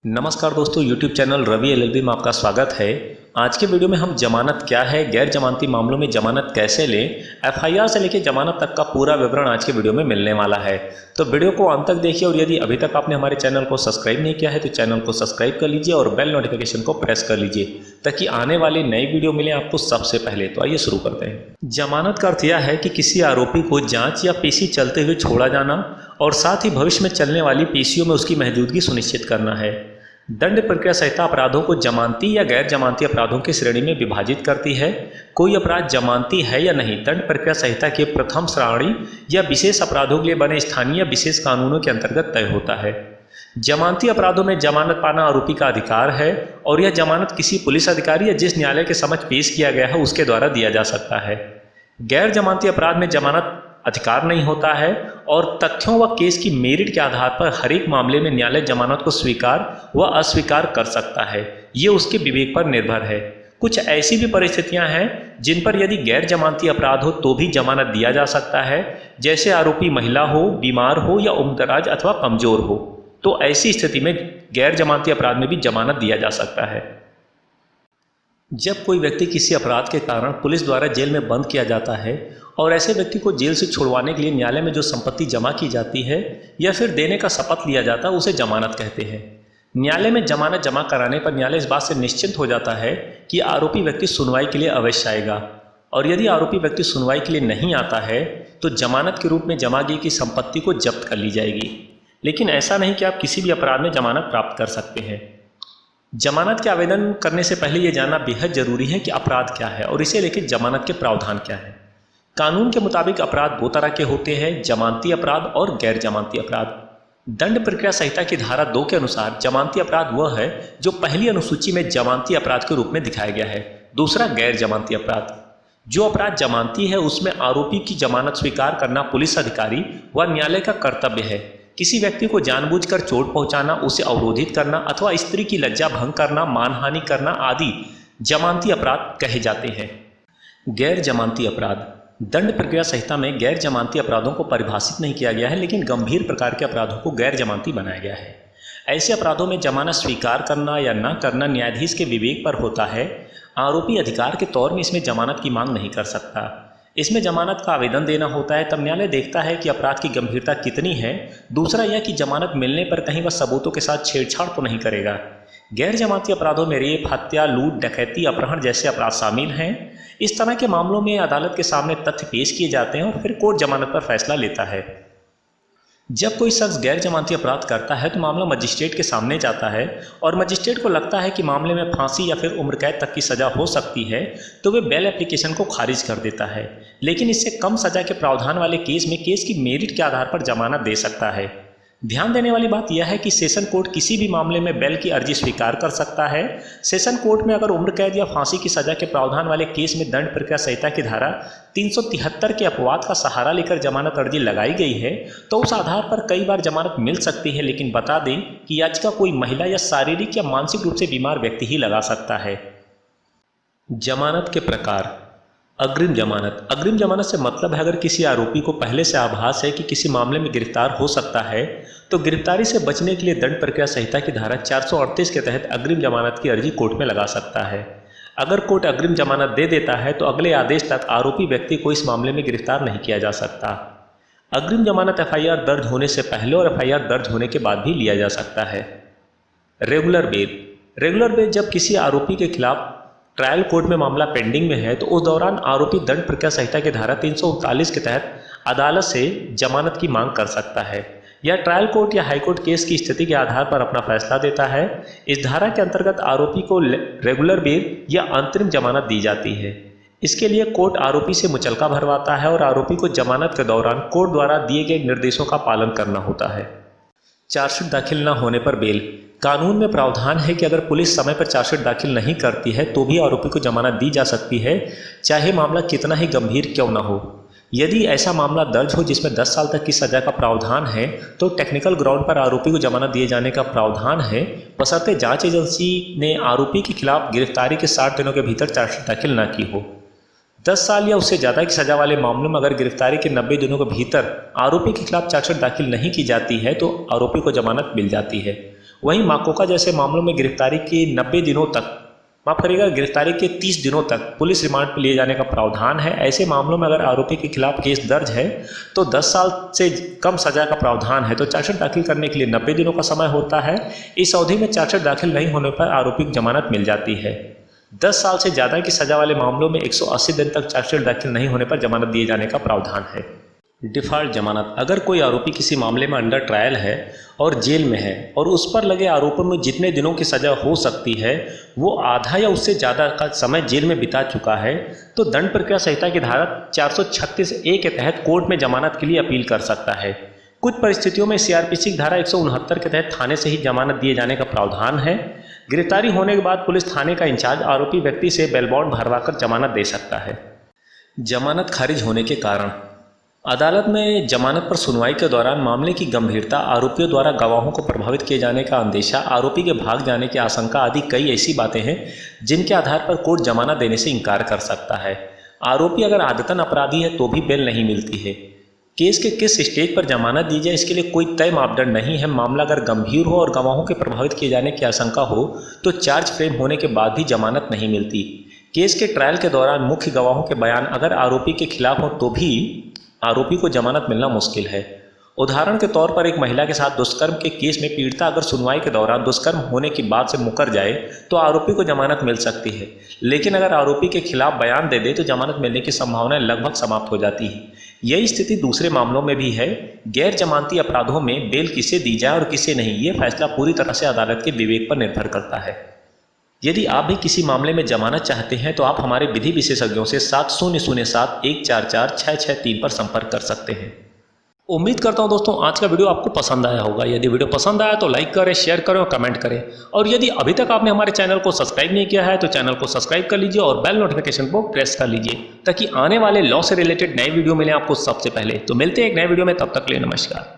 नमस्कार दोस्तों, YouTube channel Ravi LLB में आपका स्वागत है। आज के वीडियो में हम जमानत क्या है, गैर जमानती मामलों में जमानत कैसे लें, एफआईआर से लेकर जमानत तक का पूरा विवरण आज के वीडियो में मिलने वाला है। तो वीडियो को अंत तक देखिए और यदि अभी तक आपने हमारे चैनल को सब्सक्राइब नहीं किया है तो चैनल को सब्सक्राइब कर लीजिए और बेल नोटिफिकेशन को प्रेस कर लीजिए ताकि आने वाली नई वीडियो मिले आपको सबसे पहले। तो आइए शुरू करते हैं। जमानत का अर्थ यह है कि किसी आरोपी को जाँच या पेशी चलते हुए छोड़ा जाना और साथ ही भविष्य में चलने वाली पेशियों में उसकी मौजूदगी सुनिश्चित करना है। दंड प्रक्रिया संहिता अपराधों को जमानती या गैर जमानती अपराधों की श्रेणी में विभाजित करती है। कोई अपराध जमानती है या नहीं, दंड प्रक्रिया संहिता के प्रथम श्रेणी या विशेष अपराधों के लिए बने स्थानीय विशेष कानूनों के अंतर्गत तय होता है। जमानती अपराधों में जमानत पाना आरोपी का अधिकार है और यह जमानत किसी पुलिस अधिकारी या जिस न्यायालय के समक्ष पेश किया गया है उसके द्वारा दिया जा सकता है। गैर जमानती अपराध में जमानत अधिकार नहीं होता है और तथ्यों व केस की मेरिट के आधार पर हर एक मामले में न्यायालय जमानत को स्वीकार व अस्वीकार कर सकता है। ये उसके विवेक पर निर्भर है। कुछ ऐसी भी परिस्थितियां हैं जिन पर यदि गैर जमानती अपराध हो तो भी जमानत दिया जा सकता है, जैसे आरोपी महिला हो, बीमार हो या उम्रदराज अथवा कमजोर हो। तो ऐसी स्थिति में गैर जमानती अपराध में भी जमानत दिया जा सकता है। जब कोई व्यक्ति किसी अपराध के कारण पुलिस द्वारा जेल में बंद किया जाता है और ऐसे व्यक्ति को जेल से छुड़वाने के लिए न्यायालय में जो संपत्ति जमा की जाती है या फिर देने का शपथ लिया जाता है उसे जमानत कहते हैं। न्यायालय में जमानत जमा कराने पर न्यायालय इस बात से निश्चिंत हो जाता है कि आरोपी व्यक्ति सुनवाई के लिए अवश्य आएगा और यदि आरोपी व्यक्ति सुनवाई के लिए नहीं आता है तो जमानत के रूप में जमा गई की संपत्ति को जब्त कर ली जाएगी। लेकिन ऐसा नहीं कि आप किसी भी अपराध में जमानत प्राप्त कर सकते हैं। जमानत के आवेदन करने से पहले ये जानना बेहद जरूरी है कि अपराध क्या है और इसे लेकर जमानत के प्रावधान क्या है। कानून के मुताबिक अपराध दो तरह के होते हैं, जमानती अपराध और गैर जमानती अपराध। दंड प्रक्रिया संहिता की धारा 2 के अनुसार जमानती अपराध वह है जो पहली अनुसूची में जमानती अपराध के रूप में दिखाया गया है। दूसरा गैर जमानती अपराध। जो अपराध जमानती है उसमें आरोपी की जमानत स्वीकार करना पुलिस अधिकारी व न्यायालय का कर्तव्य है। किसी व्यक्ति को जानबूझकर चोट पहुंचाना, उसे अवरोधित करना अथवा स्त्री की लज्जा भंग करना, मानहानि करना आदि जमानती अपराध कहे जाते हैं। गैर जमानती अपराध। दंड प्रक्रिया संहिता में गैर जमानती अपराधों को परिभाषित नहीं किया गया है, लेकिन गंभीर प्रकार के अपराधों को गैर जमानती बनाया गया है। ऐसे अपराधों में जमानत स्वीकार करना या न करना न्यायाधीश के विवेक पर होता है। आरोपी अधिकार के तौर में इसमें जमानत की मांग नहीं कर सकता। इसमें जमानत का आवेदन देना होता है, तब न्यायालय देखता है कि अपराध की गंभीरता कितनी है। दूसरा यह कि जमानत मिलने पर कहीं वह सबूतों के साथ छेड़छाड़ तो नहीं करेगा। गैर जमानती अपराधों में रेप, हत्या, लूट, डकैती, अपहरण जैसे अपराध शामिल हैं। इस तरह के मामलों में अदालत के सामने तथ्य पेश किए जाते हैं और फिर कोर्ट जमानत पर फैसला लेता है। जब कोई शख्स गैर जमानती अपराध करता है तो मामला मजिस्ट्रेट के सामने जाता है और मजिस्ट्रेट को लगता है कि मामले में फांसी या फिर उम्र कैद तक की सज़ा हो सकती है तो वे बेल एप्लीकेशन को खारिज कर देता है। लेकिन इससे कम सज़ा के प्रावधान वाले केस में केस की मेरिट के आधार पर जमानत दे सकता है। ध्यान देने वाली बात यह है कि सेशन कोर्ट किसी भी मामले में बेल की अर्जी स्वीकार कर सकता है। सेशन कोर्ट में अगर उम्र कैद या फांसी की सजा के प्रावधान वाले केस में दंड प्रक्रिया संहिता की धारा 373 के अपवाद का सहारा लेकर जमानत अर्जी लगाई गई है तो उस आधार पर कई बार जमानत मिल सकती है। लेकिन बता दें कि याचिका कोई महिला या शारीरिक या मानसिक रूप से बीमार व्यक्ति ही लगा सकता है। जमानत के प्रकार। अग्रिम जमानत। अग्रिम जमानत से मतलब है अगर किसी आरोपी को पहले से आभास है कि किसी मामले में गिरफ्तार हो सकता है तो गिरफ्तारी से बचने के लिए दंड प्रक्रिया संहिता की धारा 438 के तहत अग्रिम जमानत की अर्जी कोर्ट में लगा सकता है। अगर कोर्ट अग्रिम जमानत दे देता है तो अगले आदेश तक आरोपी व्यक्ति को इस मामले में गिरफ्तार नहीं किया जा सकता। अग्रिम जमानत एफआईआर दर्ज होने से पहले और एफआईआर दर्ज होने के बाद भी लिया जा सकता है। Regular bell. रेगुलर बेल जब किसी आरोपी के खिलाफ ट्रायल कोर्ट में मामला पेंडिंग में है तो उस दौरान आरोपी दंड प्रक्रिया संहिता की धारा 339 के तहत अदालत से जमानत की मांग कर सकता है या ट्रायल कोर्ट या हाईकोर्ट केस की स्थिति के आधार पर अपना फैसला देता है। इस धारा के अंतर्गत आरोपी को रेगुलर बेल या अंतरिम जमानत दी जाती है। इसके लिए कोर्ट आरोपी से मुचलका भरवाता है और आरोपी को जमानत के दौरान कोर्ट द्वारा दिए गए निर्देशों का पालन करना होता है। चार्जशीट दाखिल न होने पर बेल। कानून में प्रावधान है कि अगर पुलिस समय पर चार्जशीट दाखिल नहीं करती है तो भी आरोपी को जमानत दी जा सकती है, चाहे मामला कितना ही गंभीर क्यों न हो। यदि ऐसा मामला दर्ज हो जिसमें 10 साल तक की सजा का प्रावधान है तो टेक्निकल ग्राउंड पर आरोपी को जमानत दिए जाने का प्रावधान है, बशर्ते जांच एजेंसी ने आरोपी के खिलाफ गिरफ्तारी के 60 दिनों के भीतर चार्जशीट दाखिल न की हो। 10 साल या उससे ज़्यादा की सजा वाले मामलों में अगर गिरफ्तारी के 90 दिनों के भीतर आरोपी के खिलाफ चार्जशीट दाखिल नहीं की जाती है तो आरोपी को जमानत मिल जाती है। वहीं माकोका जैसे मामलों में गिरफ्तारी के 90 दिनों तक, माफ करिएगा, गिरफ्तारी के 30 दिनों तक पुलिस रिमांड पर लिए जाने का प्रावधान है। ऐसे मामलों में अगर आरोपी के खिलाफ केस दर्ज है तो 10 साल से कम सजा का प्रावधान है। तो चार्जशीट दाखिल करने के लिए 90 दिनों का समय होता है। इस अवधि में चार्जशीट दाखिल नहीं होने पर आरोपी को जमानत मिल जाती है। 10 साल से ज़्यादा की सजा वाले मामलों में 180 दिन तक चार्जशीट दाखिल नहीं होने पर जमानत दिए जाने का प्रावधान है। डिफ़ॉल्ट जमानत, अगर कोई आरोपी किसी मामले में अंडर ट्रायल है और जेल में है और उस पर लगे आरोपों में जितने दिनों की सज़ा हो सकती है वो आधा या उससे ज़्यादा का समय जेल में बिता चुका है, तो दंड प्रक्रिया संहिता की धारा 436A के तहत कोर्ट में जमानत के लिए अपील कर सकता है। कुछ परिस्थितियों में CRPC की धारा 169 के तहत थाने से ही जमानत दिए जाने का प्रावधान है। गिरफ्तारी होने के बाद पुलिस थाने का इंचार्ज आरोपी व्यक्ति से बेल बॉन्ड भरवाकर जमानत दे सकता है। जमानत खारिज होने के कारण, अदालत में जमानत पर सुनवाई के दौरान मामले की गंभीरता, आरोपियों द्वारा गवाहों को प्रभावित किए जाने का अंदेशा, आरोपी के भाग जाने की आशंका आदि कई ऐसी बातें हैं जिनके आधार पर कोर्ट जमानत देने से इनकार कर सकता है। आरोपी अगर आदतन अपराधी है तो भी बेल नहीं मिलती है। केस के किस स्टेज पर जमानत दी जाए इसके लिए कोई तय मापदंड नहीं है। मामला अगर गंभीर हो और गवाहों के प्रभावित किए जाने की आशंका हो तो चार्ज फ्रेम होने के बाद भी जमानत नहीं मिलती। केस के ट्रायल के दौरान मुख्य गवाहों के बयान अगर आरोपी के खिलाफ हो तो भी आरोपी को जमानत मिलना मुश्किल है। उदाहरण के तौर पर एक महिला के साथ दुष्कर्म के केस में पीड़िता अगर सुनवाई के दौरान दुष्कर्म होने की बात से मुकर जाए तो आरोपी को जमानत मिल सकती है, लेकिन अगर आरोपी के खिलाफ बयान दे दे तो जमानत मिलने की संभावना लगभग समाप्त हो जाती है। यही स्थिति दूसरे मामलों में भी है। गैर जमानती अपराधों में बेल किसे दी जाए और किसे नहीं, ये फैसला पूरी तरह से अदालत के विवेक पर निर्भर करता है। यदि आप भी किसी मामले में जमानत चाहते हैं तो आप हमारे विधि विशेषज्ञों से 7007-144-663 पर संपर्क कर सकते हैं। उम्मीद करता हूं दोस्तों आज का वीडियो आपको पसंद आया होगा। यदि वीडियो पसंद आया तो लाइक करें, शेयर करें और कमेंट करें। और यदि अभी तक आपने हमारे चैनल को सब्सक्राइब नहीं किया है तो चैनल को सब्सक्राइब कर लीजिए और बेल नोटिफिकेशन को प्रेस कर लीजिए ताकि आने वाले लॉ से रिलेटेड नए वीडियो मिले आपको सबसे पहले। तो मिलते हैं एक नए वीडियो में, तब तक के लिए नमस्कार।